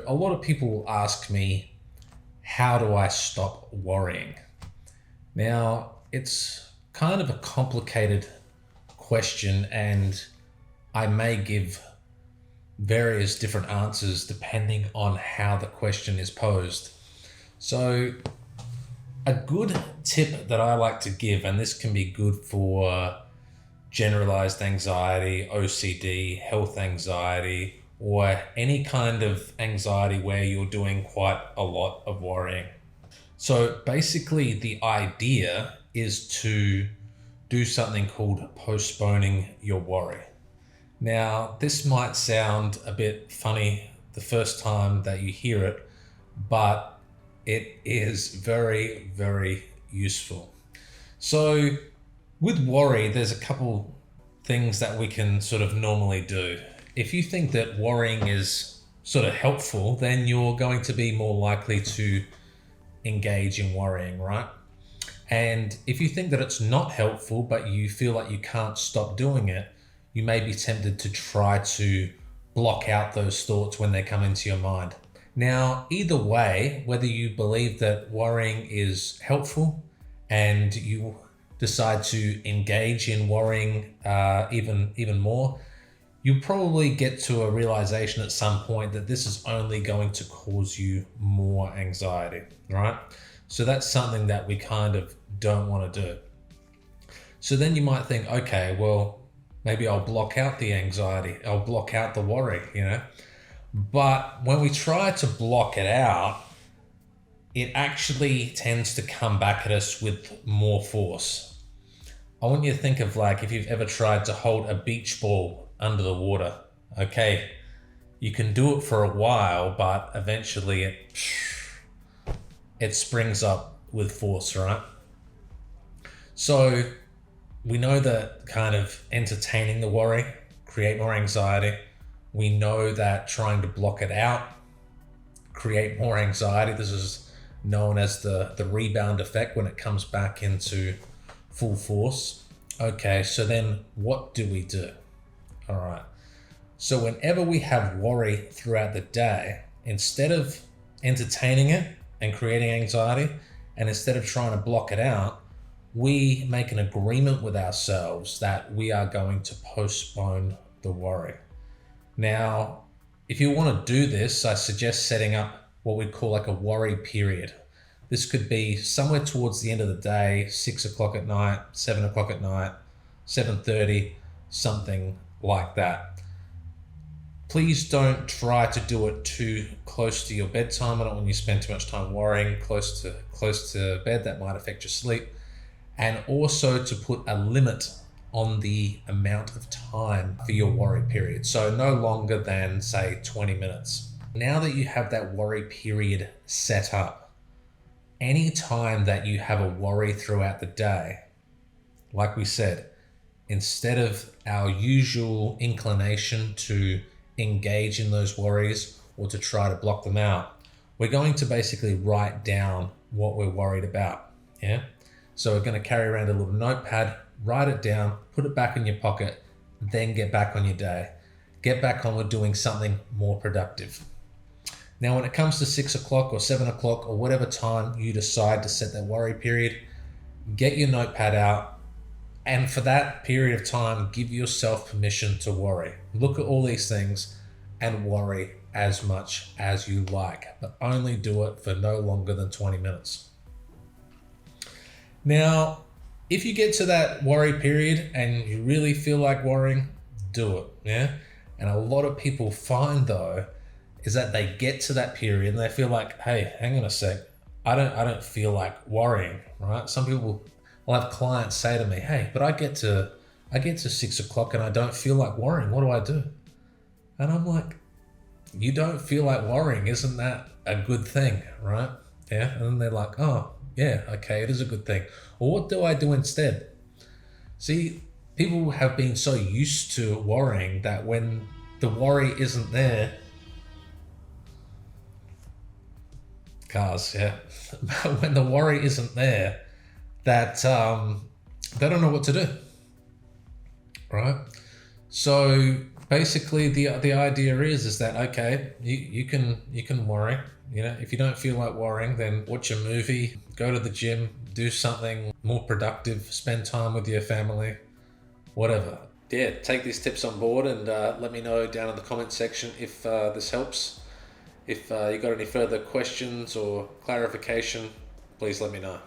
A lot of people ask me, how do I stop worrying? Now, it's kind of a complicated question, and I may give various different answers depending on how the question is posed. So, a good tip that I like to give, and this can be good for generalized anxiety, OCD, health anxiety, or any kind of anxiety where you're doing quite a lot of worrying. So basically, the idea is to do something called postponing your worry. Now, this might sound a bit funny the first time that you hear it, but it is very, very useful. So, with worry, there's a couple things that we can sort of normally do. If you think that worrying is sort of helpful, then you're going to be more likely to engage in worrying, right? And if you think that it's not helpful, but you feel like you can't stop doing it, you may be tempted to try to block out those thoughts when they come into your mind. Now, either way, whether you believe that worrying is helpful and you decide to engage in worrying even more, you'll probably get to a realization at some point that this is only going to cause you more anxiety, right? So that's something that we kind of don't want to do. So then you might think, okay, well, maybe I'll block out the anxiety, I'll block out the worry. But when we try to block it out, it actually tends to come back at us with more force. I want you to think of like if you've ever tried to hold a beach ball under the water. Okay, you can do it for a while, but eventually it springs up with force, right? So we know that kind of entertaining the worry create more anxiety. We know that trying to block it out create more anxiety. This is known as the rebound effect when it comes back into full force. Okay, so then what do we do? All right. So whenever we have worry throughout the day, instead of entertaining it and creating anxiety, and instead of trying to block it out, we make an agreement with ourselves that we are going to postpone the worry. Now, if you want to do this, I suggest setting up what we call like a worry period. This could be somewhere towards the end of the day, 6 o'clock at night, 7 o'clock at night, 7:30, something like that. Please don't try to do it too close to your bedtime. I don't want you to spend too much time worrying close to bed. That might affect your sleep. And also to put a limit on the amount of time for your worry period. So no longer than, say, 20 minutes. Now that you have that worry period set up, any time that you have a worry throughout the day, like we said, instead of our usual inclination to engage in those worries or to try to block them out, we're going to basically write down what we're worried about. Yeah. So we're going to carry around a little notepad, write it down, put it back in your pocket, then get back on your day. Get back on with doing something more productive. Now, when it comes to 6 o'clock or 7 o'clock or whatever time you decide to set that worry period, get your notepad out. And for that period of time, give yourself permission to worry. Look at all these things and worry as much as you like, but only do it for no longer than 20 minutes. Now, if you get to that worry period and you really feel like worrying, do it, yeah? And a lot of people find, though, is that they get to that period and they feel like, hey, hang on a sec, I don't feel like worrying, right? Some people will have clients say to me, hey, but I get to 6 o'clock and I don't feel like worrying. What do I do? And I'm like, you don't feel like worrying. Isn't that a good thing, right? Yeah. And then they're like, oh, yeah, okay, it is a good thing. Well, what do I do instead? See, people have been so used to worrying that when the worry isn't there, cars, yeah. But when the worry isn't there, that they don't know what to do, right? So basically the idea is that okay, you can worry. If you don't feel like worrying, then watch a movie, go to the gym, do something more productive, spend time with your family, whatever. Yeah, take these tips on board and let me know down in the comment section if this helps. If you got any further questions or clarification, please let me know.